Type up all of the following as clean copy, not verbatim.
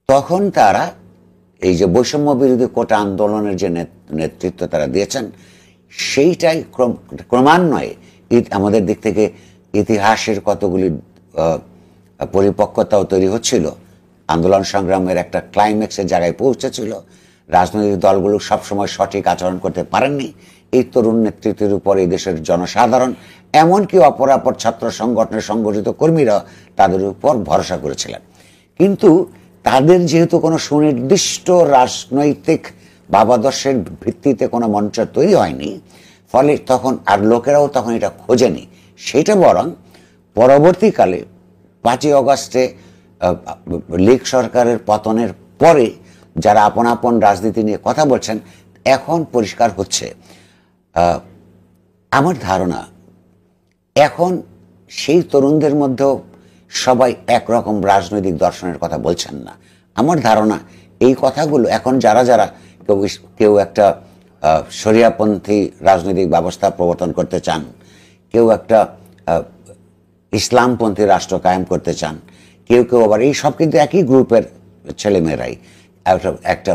তখন তারা এই যে বৈষম্য বিরোধী কোটা আন্দোলনের যে নেতৃত্ব তারা দিয়েছেন, সেইটাই ক্রমান্বয়ে আমাদের দিক থেকে ইতিহাসের কতগুলি পরিপক্কতাও তৈরি হচ্ছিল, আন্দোলন সংগ্রামের একটা ক্লাইম্যাক্সের জায়গায় পৌঁছেছিল। রাজনৈতিক দলগুলো সবসময় সঠিক আচরণ করতে পারেননি। এই তরুণ নেতৃত্বের উপর এই দেশের জনসাধারণ, এমনকি অপরাপর ছাত্র সংগঠনের সংগঠিত কর্মীরা তাদের উপর ভরসা করেছিলেন। কিন্তু তাদের যেহেতু কোনো সুনির্দিষ্ট রাজনৈতিক ভাবাদর্শের ভিত্তিতে কোনো মঞ্চ তৈরি হয়নি, ফলে তখন আর লোকেরাও তখন এটা খোঁজেনি। সেটা বরং পরবর্তীকালে 5ই অগস্টে লীগ সরকারের পতনের পরে যারা আপন আপন রাজনীতি নিয়ে কথা বলছেন, এখন পরিষ্কার হচ্ছে। আমার ধারণা এখন সেই তরুণদের মধ্যেও সবাই একরকম রাজনৈতিক দর্শনের কথা বলছেন না। আমার ধারণা এই কথাগুলো এখন যারা যারা কেউ একটা শরিয়াপন্থী রাজনৈতিক ব্যবস্থা প্রবর্তন করতে চান, কেউ একটা ইসলামপন্থী রাষ্ট্র কায়েম করতে চান, কেউ কেউ আবার এই সব কিন্তু একই গ্রুপের ছেলেমেয়েরাই একটা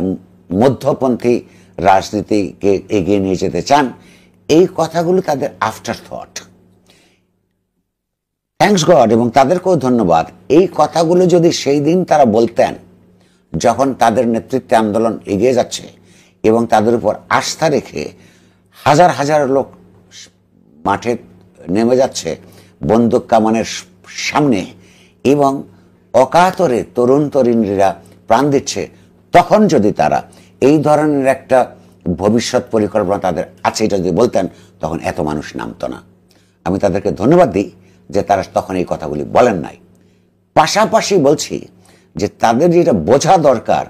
মধ্যপন্থী রাজনীতিকে এগিয়ে নিয়ে যেতে চান। এই কথাগুলো তাদের আফটার থট, থ্যাঙ্কস গড, এবং তাদেরকেও ধন্যবাদ। এই কথাগুলো যদি সেই দিন তারা বলতেন যখন তাদের নেতৃত্বে আন্দোলন এগিয়ে যাচ্ছে এবং তাদের উপর আস্থা রেখে হাজার হাজার লোক মাঠে নেমে যাচ্ছে বন্দুক কামানের সামনে এবং অকাতরে তরুণ তরুণীরা প্রাণ দিচ্ছে, তখন যদি তারা এই ধরনের একটা ভবিষ্যৎ পরিকল্পনা তাদের আছে এটা যদি বলতেন, তখন এত মানুষ নামতো না। আমি তাদেরকে ধন্যবাদ দিই যে তারা তখন এই কথাগুলি বলেন নাই। পাশাপাশি বলছি যে তাদের যেটা বোঝা দরকার,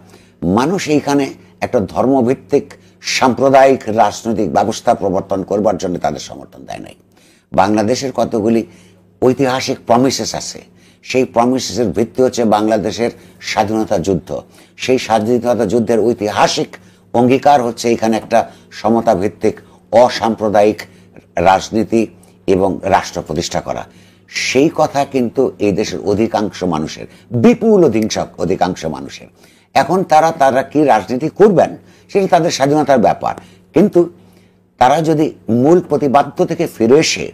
মানুষ এইখানে একটা ধর্মভিত্তিক সাম্প্রদায়িক রাজনৈতিক ব্যবস্থা প্রবর্তন করবার জন্য তাদের সমর্থন দেয় নাই। বাংলাদেশের কতগুলি ঐতিহাসিক প্রমিসেস আছে, সেই প্রমিসেসের ভিত্তি হচ্ছে বাংলাদেশের স্বাধীনতা যুদ্ধ। সেই স্বাধীনতা যুদ্ধের ঐতিহাসিক অঙ্গীকার হচ্ছে এখানে একটা সমতা ভিত্তিক অসাম্প্রদায়িক রাজনীতি এবং রাষ্ট্র প্রতিষ্ঠা করা। সেই কথা কিন্তু এই দেশের অধিকাংশ মানুষের, বিপুল অধিকাংশ মানুষের। এখন তারা কি রাজনীতি করবেন সেটা তাদের স্বাধীনতার ব্যাপার, কিন্তু তারা যদি মূল প্রতিপাদ্য থেকে ফিরে এসে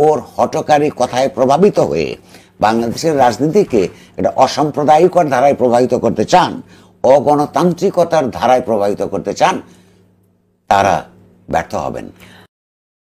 ওর হঠকারী কথায় প্রভাবিত হয়ে বাংলাদেশের রাজনীতিকে এটা অসাম্প্রদায়িকর ধারায় প্রভাবিত করতে চান, অগণতান্ত্রিকতার ধারায় প্রভাবিত করতে চান, তারা ব্যর্থ হবেন।